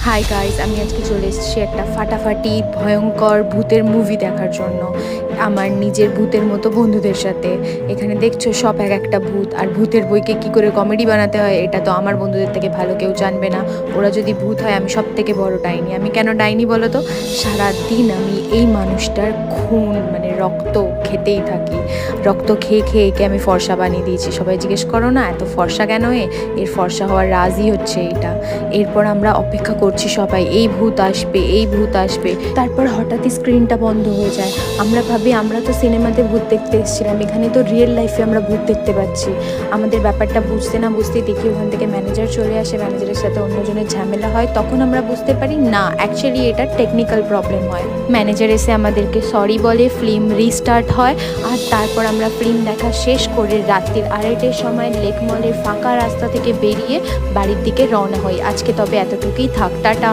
Hi guys, আমি আজকে চলে এসেছি একটা ফাটাফাটি ভয়ঙ্কর ভূতের মুভি দেখার জন্য আমার নিজের ভূতের মতো বন্ধুদের সাথে। এখানে দেখছো সব এক একটা ভূত, আর ভূতের বইকে কি করে কমেডি বানাতে হয় এটা তো আমার বন্ধুদের থেকে ভালো কেউ জানবে না। ওরা যদি ভূত হয়, আমি সব থেকে বড় ডাইনি। আমি কেন ডাইনি বলো তো? সারাদিন আমি এই মানুষটার খুন মানে রক্ত খেতেই থাকি। রক্ত খেয়ে খেয়ে একে আমি ফর্সা বানিয়ে দিয়েছি। সবাই জিজ্ঞেস করো না এত ফর্সা কেন এর ফর্সা হওয়ার রাজই হচ্ছে এইটা। এরপর আমরা অপেক্ষা করছি সবাই, এই ভূত আসবে, এই ভূত আসবে। তারপর হঠাৎই স্ক্রিনটা বন্ধ হয়ে যায়। আমরা ভাবি আমরা তো সিনেমাতে ভূত দেখতে এসেছিলাম, এখানে তো রিয়েল লাইফে আমরা ভূত দেখতে পাচ্ছি। আমাদের ব্যাপারটা বুঝতে না বুঝতেই দেখি ওখান থেকে ম্যানেজার চলে আসে, ম্যানেজারের সাথে অন্যজনের ঝামেলা হয়। তখন আমরা বুঝতে পারি না, অ্যাকচুয়ালি এটা টেকনিক্যাল প্রবলেম হয়। ম্যানেজার এসে আমাদেরকে সরি বলে, ফিল্ম রিস্টার্ট হয়। আর তারপর আমরা ফিল্ম দেখা শেষ করে রাত্রির 2:30টার সময় লেক মলের ফাঁকা রাস্তা থেকে বেরিয়ে বাড়ির দিকে রওনা হই। আজকে তবে এতটুকুই থাক, টাটা।